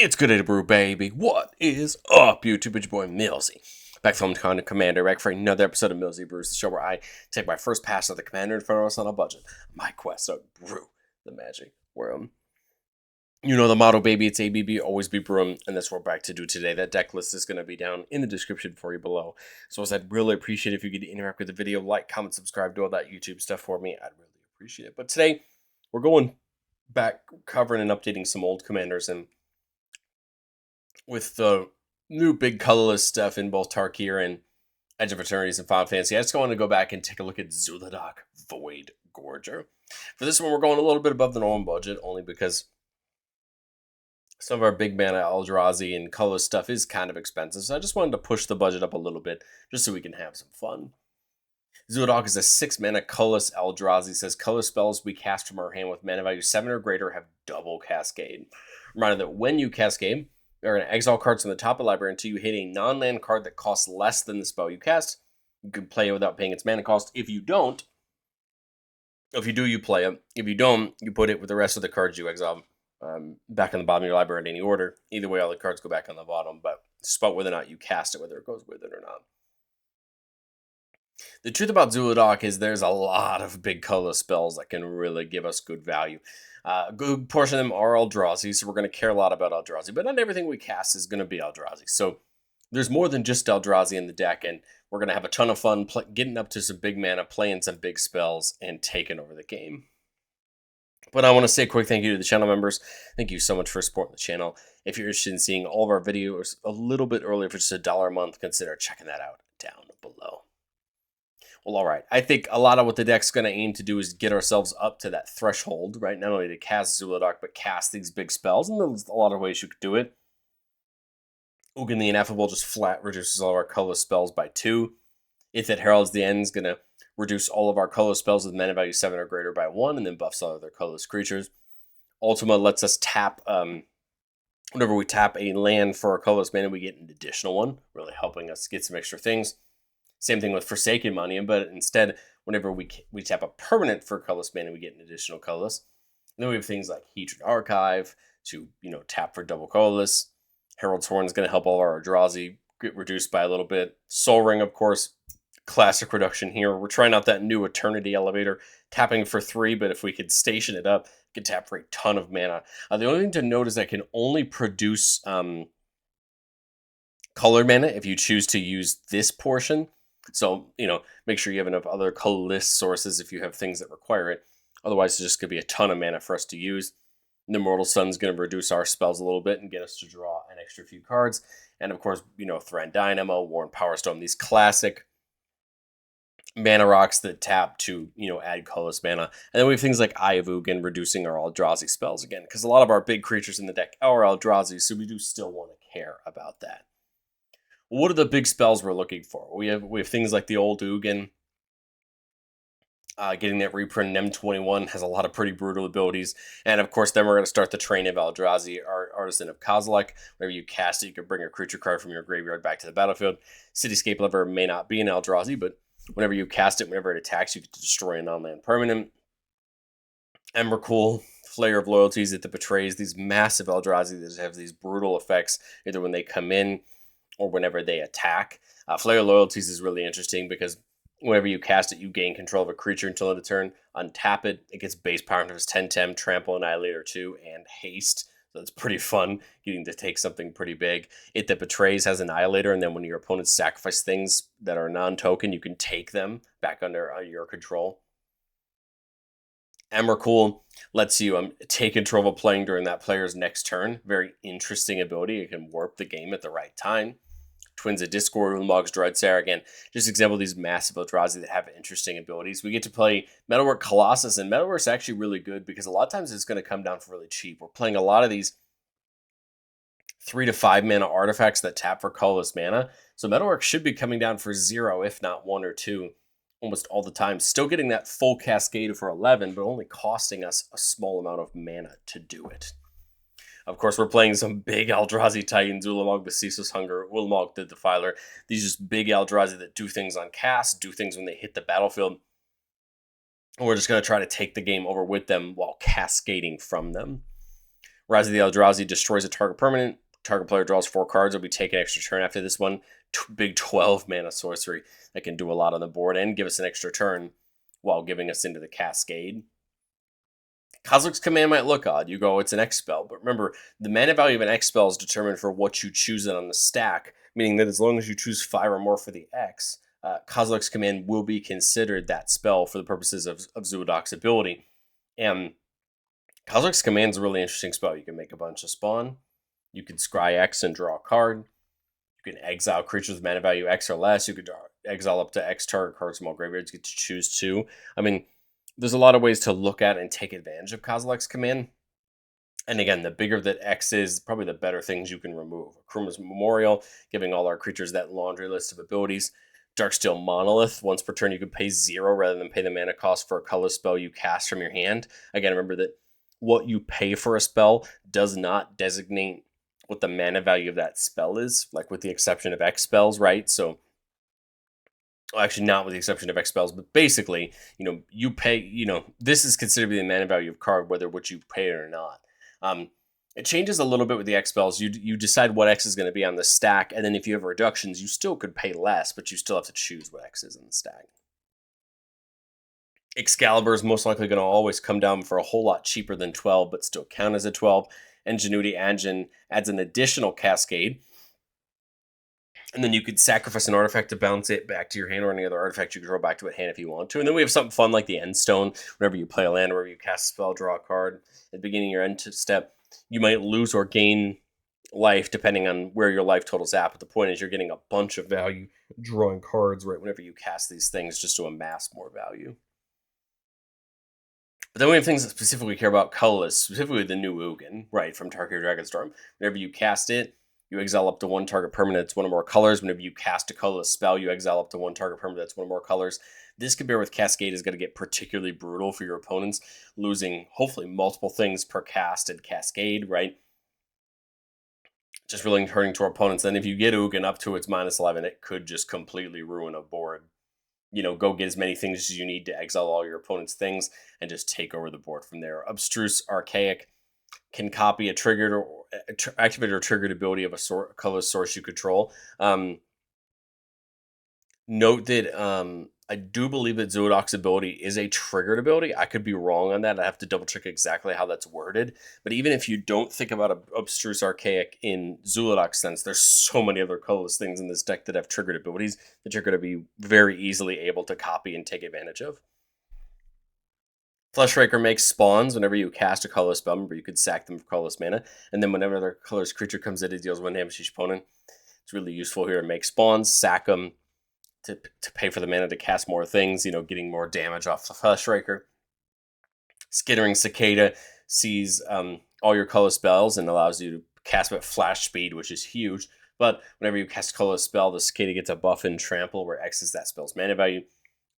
It's good to brew, baby. What is up, YouTube? It's your boy Millsy. Back from Content Commander, back for another episode of Millsy Brews, the show where I take my first pass at the commander in front of us on a budget. My quest to brew the magic worm. You know the motto, baby. It's ABB, always be brewing, and that's what we're back to do today. That deck list is going to be down in the description for you below. So as I'd really appreciate if you could interact with the video, like, comment, subscribe, do all that YouTube stuff for me. I'd really appreciate it. But today, we're going back, covering and updating some old commanders, and with the new big colorless stuff in both Tarkir and Edge of Eternities and Final Fantasy, I just want to go back and take a look at Zhulodok Void Gorger. For this one, we're going a little bit above the normal budget, only because some of our big mana Eldrazi and colorless stuff is kind of expensive, so I just wanted to push the budget up a little bit, just so we can have some fun. Zhulodok is a 6-mana colorless Eldrazi. Says color spells we cast from our hand with mana value 7 or greater have double Cascade. Reminder that when you Cascade, you're going to exile cards from the top of the library until you hit a non-land card that costs less than the spell you cast. You can play it without paying its mana cost. If you don't, if you do, you play it. If you don't, you put it with the rest of the cards you exile back on the bottom of your library in any order. Either way, all the cards go back on the bottom, but it's about whether or not you cast it, whether it goes with it or not. The truth about Zhulodok is there's a lot of big color spells that can really give us good value. A good portion of them are Eldrazi, so we're going to care a lot about Eldrazi, but not everything we cast is going to be Eldrazi. So there's more than just Eldrazi in the deck, and we're going to have a ton of fun getting up to some big mana, playing some big spells, and taking over the game. But I want to say a quick thank you to the channel members. Thank you so much for supporting the channel. If you're interested in seeing all of our videos a little bit earlier for just $1 a month, consider checking that out down below. Well, all right. I think a lot of what the deck's going to aim to do is get ourselves up to that threshold, right? Not only to cast Zhulodok, but cast these big spells. And there's a lot of ways you could do it. Ugin the Ineffable just flat reduces all of our colorless spells by 2. If it heralds the end, is going to reduce all of our colorless spells with mana value 7 or greater by 1, and then buffs all other colorless creatures. Ultima lets us tap, whenever we tap a land for our colorless mana, we get an additional one, really helping us get some extra things. Same thing with Forsaken Money, but instead, whenever we tap a permanent for colorless mana, we get an additional colorless. And then we have things like Hedron Archive to, tap for double colorless. Herald's Horn is going to help all our Eldrazi get reduced by a little bit. Soul Ring, of course, classic reduction here. We're trying out that new Eternity Elevator, tapping for 3, but if we could station it up, it could tap for a ton of mana. The only thing to note is that it can only produce color mana if you choose to use this portion. So, make sure you have enough other colorless sources if you have things that require it. Otherwise, it's just going to be a ton of mana for us to use. And the Immortal Sun's going to reduce our spells a little bit and get us to draw an extra few cards. And, of course, Thran Dynamo, Worn Power Stone, these classic mana rocks that tap to, add colorless mana. And then we have things like Eye of Ugin reducing our Eldrazi spells again. Because a lot of our big creatures in the deck are Eldrazi, so we do still want to care about that. What are the big spells we're looking for? We have things like the old Ugin. Getting that reprint in M21 has a lot of pretty brutal abilities. And of course, then we're going to start the train of Eldrazi, Artisan of Kozilek. Whenever you cast it, you can bring a creature card from your graveyard back to the battlefield. Cityscape Lover may not be an Eldrazi, but whenever you cast it, whenever it attacks, you get to destroy a non-land permanent. Emrakul, Flayer of Loyalties, that betrays these massive Eldrazi that have these brutal effects, either when they come in or whenever they attack. Flayer Loyalties is really interesting because whenever you cast it, you gain control of a creature until end of turn. Untap it, it gets base power into its 10-10, Trample, Annihilator 2, and Haste. So it's pretty fun getting to take something pretty big. It that betrays has Annihilator, and then when your opponents sacrifice things that are non-token, you can take them back under your control. Emrakul lets you take control of a playing during that player's next turn. Very interesting ability. It can warp the game at the right time. Twins of Discord, Ulamog's Dreadsire. Again, just example of these massive Eldrazi that have interesting abilities. We get to play Metalwork Colossus, and Metalwork's actually really good because a lot of times it's going to come down for really cheap. We're playing a lot of these 3 to 5 mana artifacts that tap for colorless mana. So Metalwork should be coming down for 0, if not 1 or 2, almost all the time. Still getting that full Cascade for 11, but only costing us a small amount of mana to do it. Of course, we're playing some big Eldrazi Titans, Ulamog, Ceaseless Hunger, Ulamog the Defiler. These are just big Eldrazi that do things on cast, do things when they hit the battlefield. And we're just going to try to take the game over with them while cascading from them. Rise of the Eldrazi destroys a target permanent. Target player draws 4 cards. Will be taken an extra turn after this one. Big 12 mana sorcery that can do a lot on the board and give us an extra turn while giving us into the Cascade. Kozilek's Command might look odd. You go, it's an X spell. But remember, the mana value of an X spell is determined for what you choose it on the stack, meaning that as long as you choose 5 or more for the X, Kozilek's Command will be considered that spell for the purposes of Zhulodok's ability. And Kozilek's Command is a really interesting spell. You can make a bunch of spawn. You can scry X and draw a card. You can exile creatures with mana value X or less. You could exile up to X target cards from all graveyards. You get to choose 2. I mean, there's a lot of ways to look at and take advantage of Kozilek's Command. And again, the bigger that X is, probably the better things you can remove. Akruma's Memorial, giving all our creatures that laundry list of abilities. Darksteel Monolith, once per turn you could pay 0 rather than pay the mana cost for a colorless spell you cast from your hand. Again, remember that what you pay for a spell does not designate what the mana value of that spell is, like with the exception of X spells, right? So, well, actually not with the exception of X spells, but basically, you pay, this is considered to be the mana value of card, whether what you pay it or not. It changes a little bit with the X spells. You decide what X is going to be on the stack, and then if you have reductions, you still could pay less, but you still have to choose what X is in the stack. Excalibur is most likely going to always come down for a whole lot cheaper than 12, but still count as a 12. Ingenuity Engine adds an additional Cascade. And then you could sacrifice an artifact to bounce it back to your hand, or any other artifact you can draw back to a hand if you want to. And then we have something fun like the End Stone. Whenever you play a land, whenever you cast a spell, draw a card. At the beginning of your end step, you might lose or gain life depending on where your life total's at. But the point is you're getting a bunch of value drawing cards right whenever you cast these things just to amass more value. But then we have things that specifically care about colorless, specifically the new Ugin, right, from Tarkir Dragonstorm. Whenever you cast it, you exile up to 1 target permanent that's 1 or more colors. Whenever you cast a colorless spell, you exile up to 1 target permanent that's 1 or more colors. This compared with Cascade is going to get particularly brutal for your opponents, losing hopefully multiple things per cast and Cascade, right? Just really hurting to our opponents. Then if you get Ugin up to its -11, it could just completely ruin a board. Go get as many things as you need to exile all your opponent's things and just take over the board from there. Abstruse Archaic can copy a triggered or activated or triggered ability of a colorless source you control. Note that I do believe that Zhulodok's ability is a triggered ability. I could be wrong on that. I have to double check exactly how that's worded. But even if you don't think about Abstruse Archaic in Zhulodok's sense, there's so many other colorless things in this deck that have triggered abilities that you're going to be very easily able to copy and take advantage of. Fleshraker makes spawns whenever you cast a colorless spell. Remember, you could sack them for colorless mana. And then whenever another colorless creature comes in, it deals 1 damage to each opponent. It's really useful here to make spawns, sack them, to pay for the mana to cast more things, getting more damage off the Fleshraker. Skittering Cicada sees all your color spells and allows you to cast at flash speed, which is huge. But whenever you cast a colorless spell, the Cicada gets a buff in Trample, where X is that spell's mana value.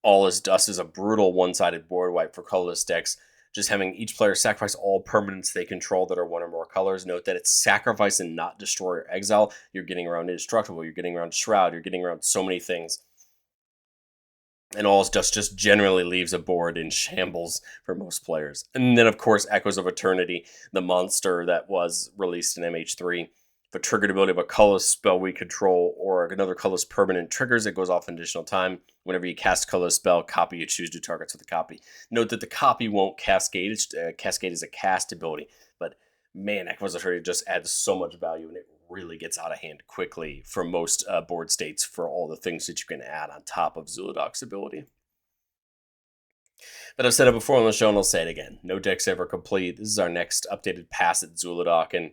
All is Dust is a brutal one-sided board wipe for colorless decks. Just having each player sacrifice all permanents they control that are 1 or more colors. Note that it's sacrifice and not destroy or exile. You're getting around Indestructible. You're getting around Shroud. You're getting around so many things. And All's Dust just generally leaves a board in shambles for most players. And then, of course, Echoes of Eternity, the monster that was released in MH3. The triggered ability of a colorless spell we control or another colorless permanent triggers, it goes off an additional time. Whenever you cast a colorless spell, copy you choose 2 targets with the copy. Note that the copy won't cascade. Cascade is a cast ability. But man, Echoes of Eternity just adds so much value, and it really gets out of hand quickly for most board states for all the things that you can add on top of Zhulodok's ability. But I've said it before on the show, and I'll say it again. No deck's ever complete. This is our next updated pass at Zhulodok, and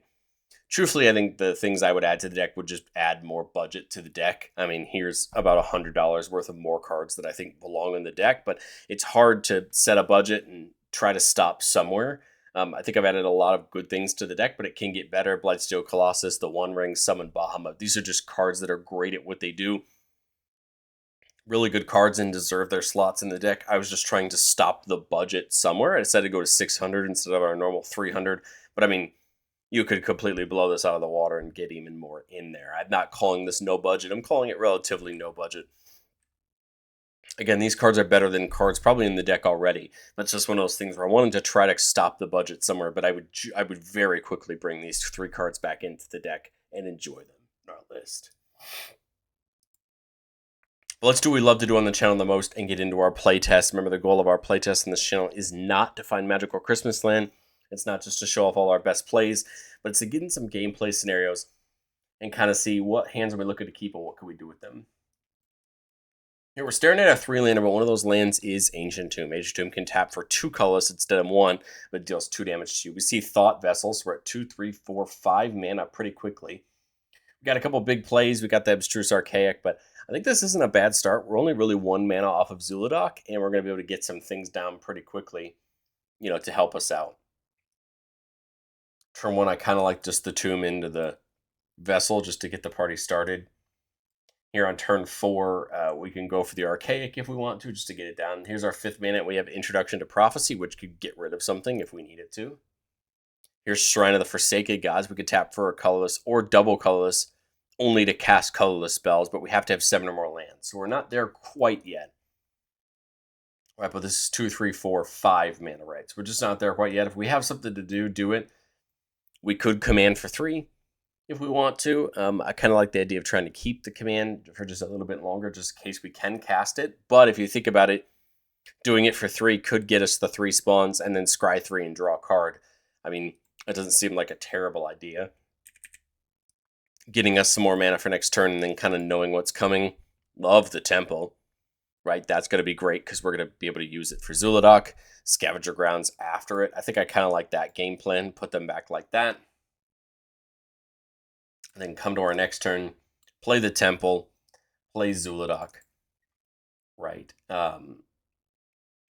truthfully, I think the things I would add to the deck would just add more budget to the deck. I mean, here's about $100 worth of more cards that I think belong in the deck, but it's hard to set a budget and try to stop somewhere. I think I've added a lot of good things to the deck, but it can get better. Blightsteel Colossus, the One Ring, Summon Bahamut. These are just cards that are great at what they do. Really good cards and deserve their slots in the deck. I was just trying to stop the budget somewhere. I decided to go to 600 instead of our normal 300. But I mean, you could completely blow this out of the water and get even more in there. I'm not calling this no budget. I'm calling it relatively no budget. Again, these cards are better than cards probably in the deck already. That's just one of those things where I wanted to try to stop the budget somewhere, but I would very quickly bring these 3 cards back into the deck and enjoy them in our list. But let's do what we love to do on the channel the most and get into our playtest. Remember, the goal of our playtest on this channel is not to find magical Christmas land. It's not just to show off all our best plays, but it's to get in some gameplay scenarios and kind of see what hands are we looking to keep and what can we do with them. Here we're staring at a 3-lander, but one of those lands is Ancient Tomb. Ancient Tomb can tap for 2 colorless instead of 1, but deals 2 damage to you. We see Thought Vessels. We're at 2, 3, 4, 5 mana pretty quickly. We got a couple big plays. We got the Abstruse Archaic, but I think this isn't a bad start. We're only really 1 mana off of Zhulodok, and we're going to be able to get some things down pretty quickly, to help us out. Turn 1, I kind of like just the Tomb into the Vessel just to get the party started. Here on turn 4, we can go for the Archaic if we want to, just to get it down. Here's our 5th mana. We have Introduction to Prophecy, which could get rid of something if we need it to. Here's Shrine of the Forsaken Gods. We could tap for a colorless or double colorless, only to cast colorless spells, but we have to have 7 or more lands. So we're not there quite yet. All right, but this is 2, 3, 4, 5 mana, right? So we're just not there quite yet. If we have something to do it. We could command for 3. If we want to. I kind of like the idea of trying to keep the command for just a little bit longer, just in case we can cast it. But if you think about it, doing it for 3 could get us the 3 spawns and then scry 3 and draw a card. I mean, it doesn't seem like a terrible idea. Getting us some more mana for next turn and then kind of knowing what's coming. Love the Temple, right? That's going to be great because we're going to be able to use it for Zhulodok. Scavenger Grounds after it. I think I kind of like that game plan. Put them back like that. And then come to our next turn, play the Temple, play Zhulodok, right? And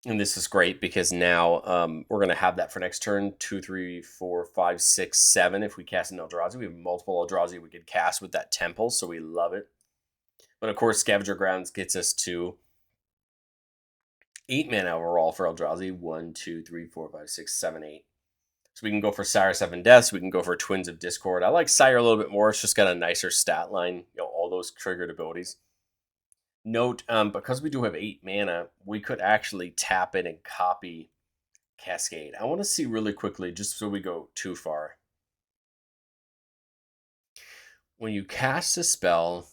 this is great because now we're going to have that for next turn. 2, 3, 4, 5, 6, 7. If we cast an Eldrazi, we have multiple Eldrazi we could cast with that Temple, so we love it. But of course, Scavenger Grounds gets us to 8 mana overall for Eldrazi. 1, 2, 3, 4, 5, 6, 7, 8. So we can go for Sire 7 Deaths. We can go for Twins of Discord. I like Sire a little bit more. It's just got a nicer stat line. All those triggered abilities. Note, because we do have 8 mana, we could actually tap in and copy Cascade. I want to see really quickly, just so we go too far. When you cast a spell,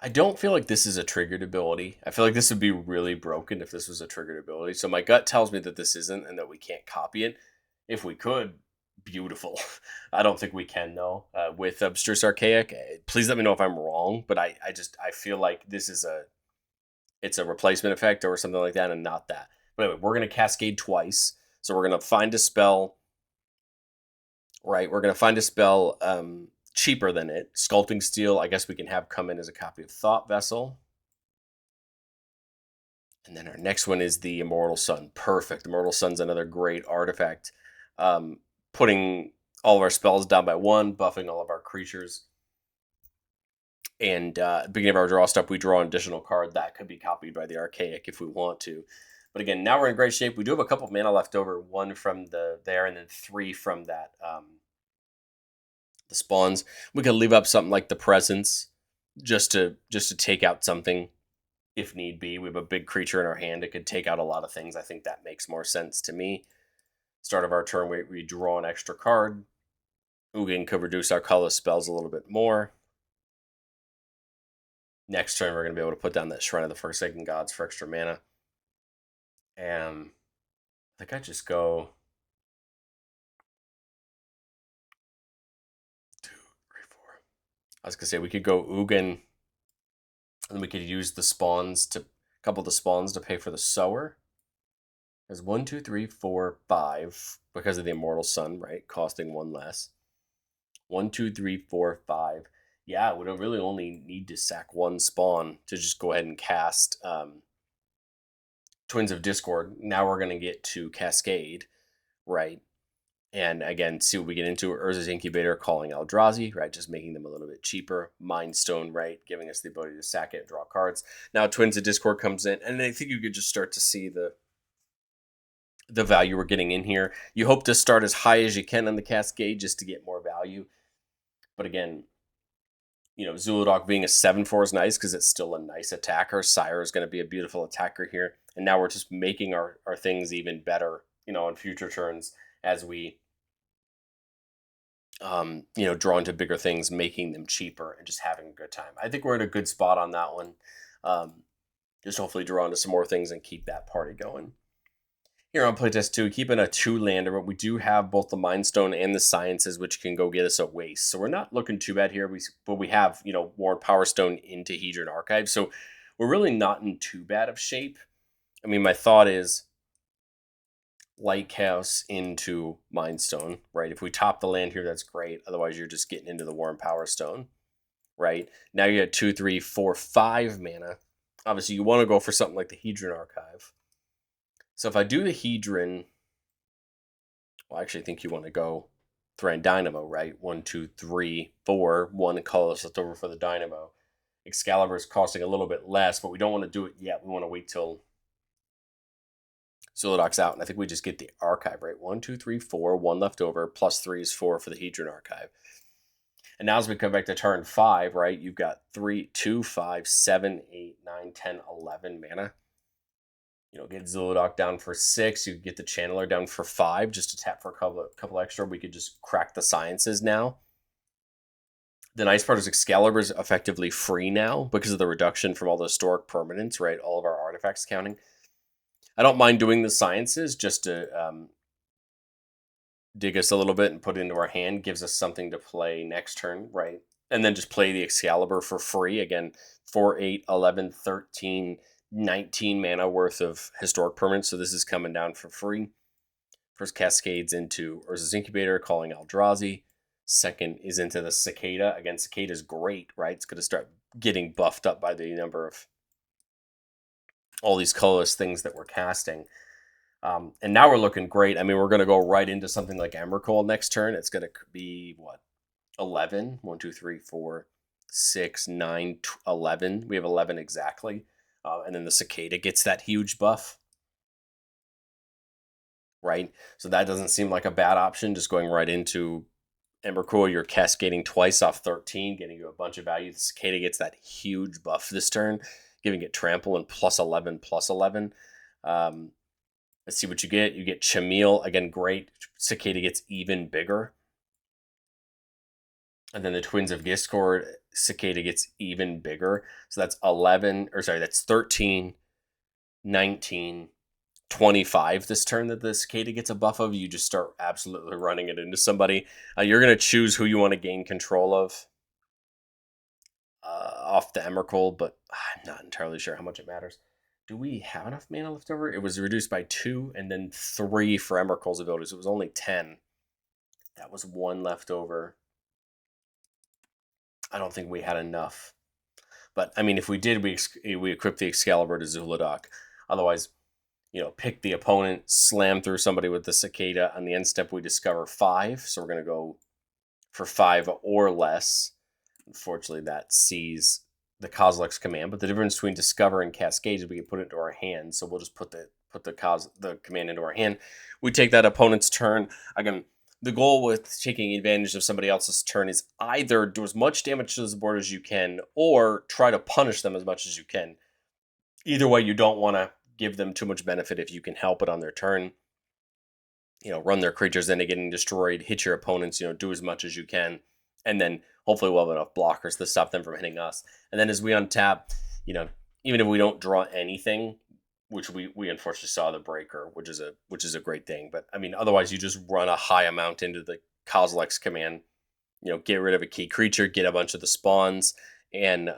I don't feel like this is a triggered ability. I feel like this would be really broken if this was a triggered ability. So my gut tells me that this isn't and that we can't copy it. If we could, beautiful. I don't think we can, though. With Abstruse Archaic, please let me know if I'm wrong, but I feel like this is it's a replacement effect or something like that and not that. But anyway, we're going to Cascade twice. So we're going to find a spell, right? We're going to find a spell cheaper than it. Sculpting Steel, I guess we can have come in as a copy of Thought Vessel. And then our next one is the Immortal Sun. Perfect. Immortal Sun's another great artifact. Putting all of our spells down by 1, buffing all of our creatures. And at the beginning of our draw step, we draw an additional card that could be copied by the Archaic if we want to. But again, now we're in great shape. We do have a couple of mana left over. 1 from there and then 3 from that the spawns. We could leave up something like the Presence just to take out something if need be. We have a big creature in our hand. It could take out a lot of things. I think that makes more sense to me. Start of our turn, we draw an extra card. Ugin could reduce our colorless spells a little bit more. Next turn, we're going to be able to put down that Shrine of the Forsaken Gods for extra mana. And I think I just go 2, 3, 4. I was going to say we could go Ugin, and we could use the spawns a couple of the spawns to pay for the Sower. There's 1, 2, 3, 4, 5 because of the Immortal Sun, right? Costing 1 less. 1, 2, 3, 4, 5. Yeah, we don't really only need to sack 1 spawn to just go ahead and cast Twins of Discord. Now we're going to get to Cascade, right? And again, see what we get into. Urza's Incubator calling Eldrazi, right? Just making them a little bit cheaper. Mind Stone, right? Giving us the ability to sack it and draw cards. Now Twins of Discord comes in, and I think you could just start to see the value we're getting in here. You hope to start as high as you can on the Cascade just to get more value. But again, Zhulodok being a 7/4 is nice because it's still a nice attacker. Sire is going to be a beautiful attacker here. And now we're just making our things even better, on future turns as we, draw into bigger things, making them cheaper and just having a good time. I think we're in a good spot on that one. Um, just hopefully draw into some more things and keep that party going. Here on Playtest 2, keeping a 2-lander, but we do have both the Mind Stone and the Sciences, which can go get us a waste. So we're not looking too bad here. But we have, Warren Power Stone into Hedron Archive. So we're really not in too bad of shape. I mean, my thought is Light Chaos into Mind Stone, right? If we top the land here, that's great. Otherwise, you're just getting into the Warren Power Stone, right? Now you got 2, 3, 4, 5 mana. Obviously, you want to go for something like the Hedron Archive. So if I do the Hedron, well, I actually think you want to go Thran Dynamo, right? 1, 2, 3, 4. 1 colorless left over for the Dynamo. Excalibur is costing a little bit less, but we don't want to do it yet. We want to wait till Zhulodok's out, and I think we just get the Archive, right? 1, 2, 3, 4. 1 left over, plus 3 is 4 for the Hedron Archive. And now as we come back to turn 5, right, you've got 3, 2, 5, 7, 8, 9, 10, 11 mana. Get Zhulodok down for 6. You get the Channeler down for 5, just to tap for a couple extra. We could just crack the Sciences now. The nice part is Excalibur is effectively free now because of the reduction from all the historic permanents, right? All of our artifacts counting. I don't mind doing the Sciences just to dig us a little bit and put it into our hand. Gives us something to play next turn, right? And then just play the Excalibur for free. Again, 4, 8, 11, 13, 19 mana worth of historic permanents. So this is coming down for free. First Cascades into Urza's Incubator, calling Eldrazi. Second is into the Cicada. Again, Cicada is great, right? It's going to start getting buffed up by the number of all these colorless things that we're casting. And now we're looking great. I mean, we're going to go right into something like Emrakul next turn. It's going to be, 11? 1, 2, 3, 4, 6, 9, 11. We have 11 exactly. And then the Cicada gets that huge buff, right? So that doesn't seem like a bad option, just going right into Emrakul. You're cascading twice off 13, getting you a bunch of value. The Cicada gets that huge buff this turn, giving it trample and plus 11, plus 11. Let's see what you get. You get Chamil, again, great. Cicada gets even bigger. And then the Twins of Discord, Cicada gets even bigger. So that's 11, or sorry, that's 13, 19, 25 this turn that the Cicada gets a buff of. You just start absolutely running it into somebody. You're going to choose who you want to gain control of off the Emrakul, but I'm not entirely sure how much it matters. Do we have enough mana left over? It was reduced by 2 and then 3 for Emrakul's abilities. It was only 10. That was 1 left over. I don't think we had enough. But, I mean, if we did, we equip the Excalibur to Zhulodok. Otherwise, pick the opponent, slam through somebody with the Cicada. On the end step, we discover 5. So we're going to go for 5 or less. Unfortunately, that sees the Kozilek's command. But the difference between Discover and Cascade is we can put it into our hand. So we'll just put the command into our hand. We take that opponent's turn. Again, the goal with taking advantage of somebody else's turn is either do as much damage to the board as you can or try to punish them as much as you can. Either way, you don't want to give them too much benefit if you can help it on their turn. Run their creatures into getting destroyed, hit your opponents, do as much as you can. And then hopefully we'll have enough blockers to stop them from hitting us. And then as we untap, even if we don't draw anything, which we unfortunately saw the Breaker, which is a great thing. But I mean, otherwise you just run a high amount into the Kozilek's command, get rid of a key creature, get a bunch of the spawns, and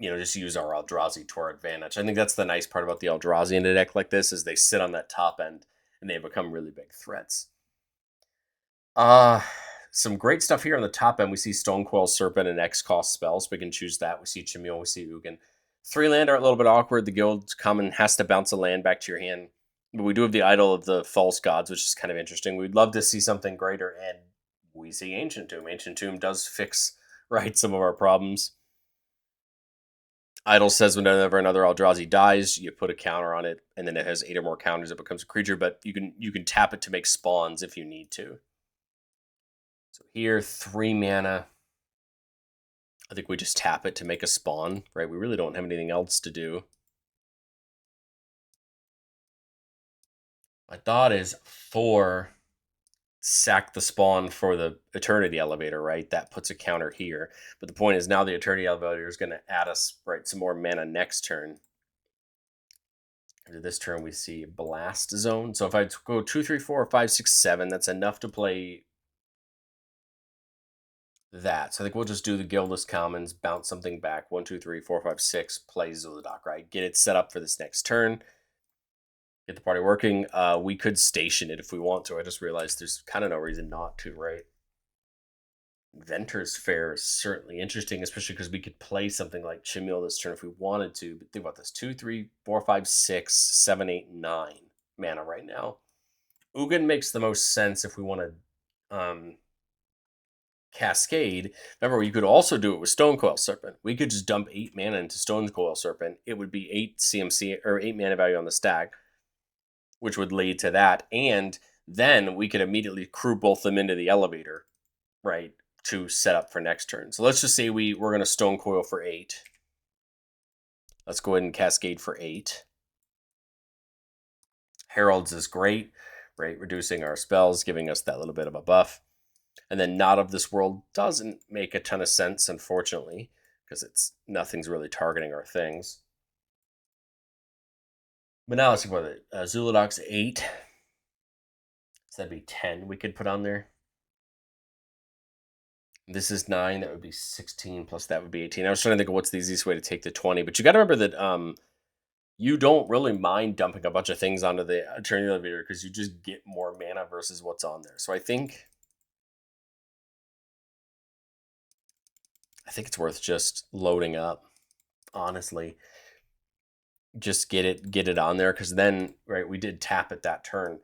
just use our Eldrazi to our advantage. I think that's the nice part about the Eldrazi in a deck like this is they sit on that top end and they become really big threats. Some great stuff here on the top end. We see Stonecoil Serpent and X-cost spells. We can choose that. We see Chamil, we see Ugin. 3 land are a little bit awkward. The guild common has to bounce a land back to your hand. But we do have the Idol of the False Gods, which is kind of interesting. We'd love to see something greater, and we see Ancient Tomb. Ancient Tomb does fix, right, some of our problems. Idol says whenever another Eldrazi dies, you put a counter on it, and then it has 8 or more counters. It becomes a creature, but you can tap it to make spawns if you need to. So here, 3 mana. I think we just tap it to make a spawn, right? We really don't have anything else to do. My thought is 4, sack the spawn for the Eternity Elevator, right? That puts a counter here. But the point is now the Eternity Elevator is going to add us, right, some more mana next turn. After this turn, we see Blast Zone. So if I go 2, 3, 4, 5, 6, 7, that's enough to play that. So I think we'll just do the Guildless Commons, bounce something back. 1, 2, 3, 4, 5, 6, play Zhulodok, right? Get it set up for this next turn. Get the party working. We could station it if we want to. I just realized there's kind of no reason not to, right? Inventor's Fair is certainly interesting, especially because we could play something like Chimil this turn if we wanted to. But think about this: 2, 3, 4, 5, 6, 7, 8, 9 mana right now. Ugin makes the most sense if we want to Cascade. Remember, you could also do it with Stonecoil Serpent. We could just dump 8 mana into Stonecoil Serpent. It would be 8 CMC or 8 mana value on the stack, which would lead to that. And then we could immediately crew both them into the elevator, right, to set up for next turn. So let's just say we're going to Stonecoil for 8. Let's go ahead and Cascade for 8. Heralds is great, right? Reducing our spells, giving us that little bit of a buff. And then Not of This World doesn't make a ton of sense, unfortunately, because nothing's really targeting our things. But now let's see what it. Zhulodok's 8. So that'd be 10 we could put on there. This is 9. That would be 16 plus that would be 18. I was trying to think of what's the easiest way to take the 20. But you got to remember that you don't really mind dumping a bunch of things onto the Eternity Elevator because you just get more mana versus what's on there. So I think it's worth just loading up, honestly. Just get it on there because then, right, we did tap at that turn.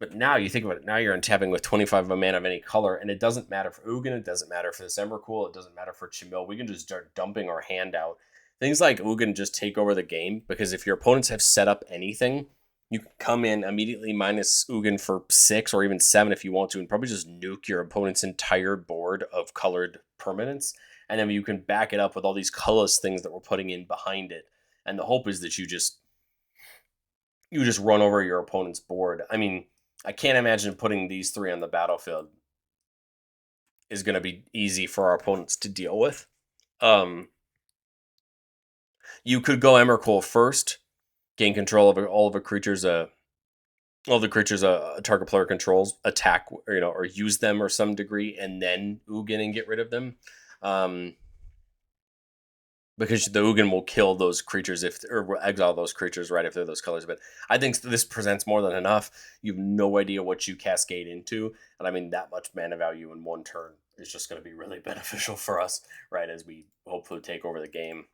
But now you think about it, now you're untapping with 25 of a mana of any color, and it doesn't matter for Ugin, it doesn't matter for this Emrakul, it doesn't matter for Chimil. We can just start dumping our hand out. Things like Ugin just take over the game, because if your opponents have set up anything, you can come in immediately minus Ugin for 6 or even 7 if you want to, and probably just nuke your opponent's entire board of colored permanents, and then you can back it up with all these colorless things that we're putting in behind it. And the hope is that you just run over your opponent's board. I mean, I can't imagine putting these 3 on the battlefield is going to be easy for our opponents to deal with. You could go Emrakul first, gain control of all of a creature's all the creatures a target player controls, attack or use them or some degree, and then Ugin and get rid of them. Because the Ugin will kill those creatures or exile those creatures, right, if they're those colors. But I think this presents more than enough. You have no idea what you cascade into. And I mean, that much mana value in one turn is just going to be really beneficial for us, right, as we hopefully take over the game.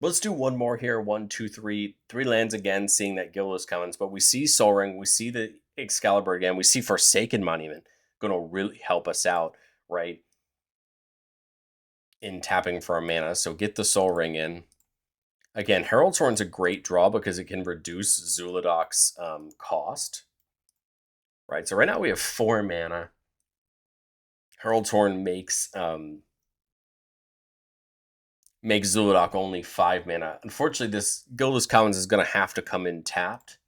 Let's do one more here. 1, 2, 3. 3 lands again, seeing that Guildless Commons. But we see Sol Ring. We see the Excalibur again. We see Forsaken Monument. Going to really help us out, right, in tapping for our mana. So get the Sol Ring in. Again, Herald's Horn's a great draw because it can reduce Zhulodok's cost. Right, so right now we have 4 mana. Herald's Horn makes Zhulodok only 5 mana. Unfortunately, this Guildless Commons is going to have to come in tapped.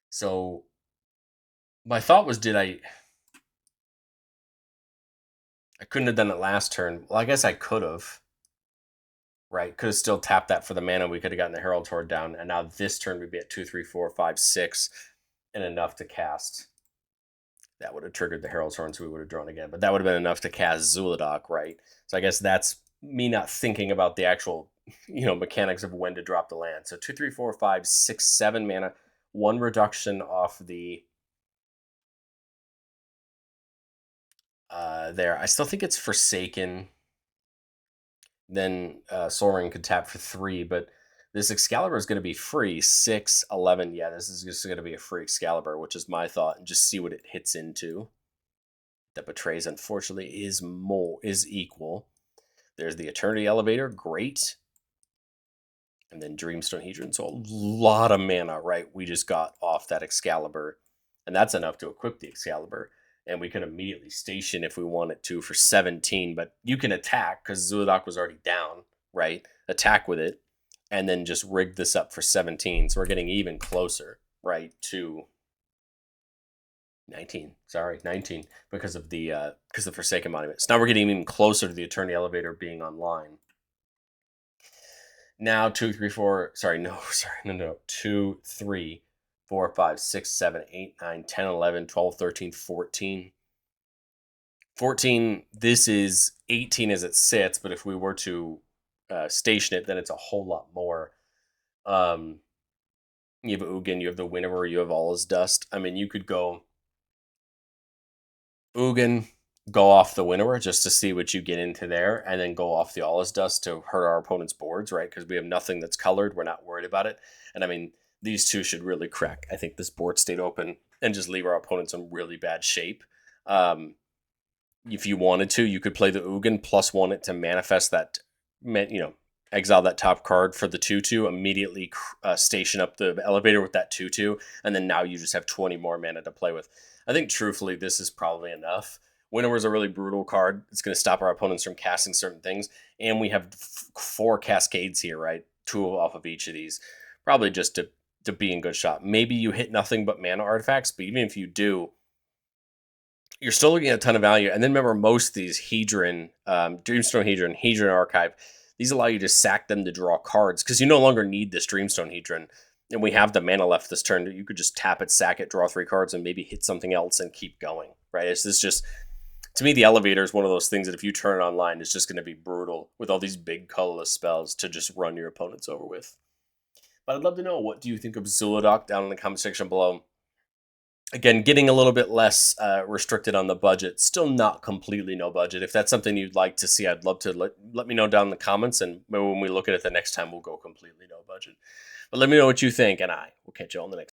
So my thought was, I couldn't have done it last turn. Well, I guess I could have. Right, could have still tapped that for the mana. We could have gotten the Herald's Horn down, and now this turn we'd be at 2, 3, 4, 5, 6, and enough to cast. That would have triggered the Herald's Horn, so we would have drawn again. But that would have been enough to cast Zhulodok, right? So I guess that's me not thinking about the actual, mechanics of when to drop the land. So 2, 3, 4, 5, 6, 7 mana, 1 reduction off the there. I still think it's Forsaken. Then Sol Ring could tap for 3, but this Excalibur is going to be free. 6, 11. Yeah, this is just going to be a free Excalibur, which is my thought, and just see what it hits into. That Betrays, unfortunately, is equal. There's the Eternity Elevator, great. And then Dreamstone Hedron, so a lot of mana, right? We just got off that Excalibur, and that's enough to equip the Excalibur. and we could immediately station if we wanted to for 17. But you can attack because Zhulodok was already down, right? Attack with it, and then just rig this up for 17. So we're getting even closer, right, to 19. Sorry, 19 because of the Forsaken Monument. So now we're getting even closer to the Eternity Elevator being online. Now 2, 3, 4. Sorry, no. 2, 3, 4, 5, 6, 7, 8, 9, 10, 11, 12, 13, 14. 14, this is 18 as it sits, but if we were to station it, then it's a whole lot more. You have Ugin, you have the Winnower, you have All Is Dust. I mean, you could go Ugin, go off the Winnower just to see what you get into there, and then go off the All Is Dust to hurt our opponent's boards, right? Because we have nothing that's colored. We're not worried about it. And I mean, these two should really crack. I think this board stayed open and just leave our opponents in really bad shape. If you wanted to, you could play the Ugin plus one it to manifest that, exile that top card for the 2/2, immediately station up the elevator with that 2/2, and then now you just have 20 more mana to play with. I think, truthfully, this is probably enough. Winnower is a really brutal card. It's going to stop our opponents from casting certain things, and we have 4 Cascades here, right? 2 off of each of these. Probably just to be in good shot. Maybe you hit nothing but mana artifacts, but even if you do, you're still looking at a ton of value. And then remember, most of these Hedron, Dreamstone Hedron Archive, these allow you to sack them to draw cards because you no longer need this Dreamstone Hedron. And we have the mana left this turn. You could just tap it, sack it, draw 3 cards, and maybe hit something else and keep going, right? It's just, to me, the elevator is one of those things that if you turn it online, it's just going to be brutal with all these big colorless spells to just run your opponents over with. But I'd love to know, what do you think of Zhulodok down in the comment section below? Again, getting a little bit less restricted on the budget. Still not completely no budget. If that's something you'd like to see, I'd love to let me know down in the comments. And maybe when we look at it the next time, we'll go completely no budget. But let me know what you think, and I will catch you on the next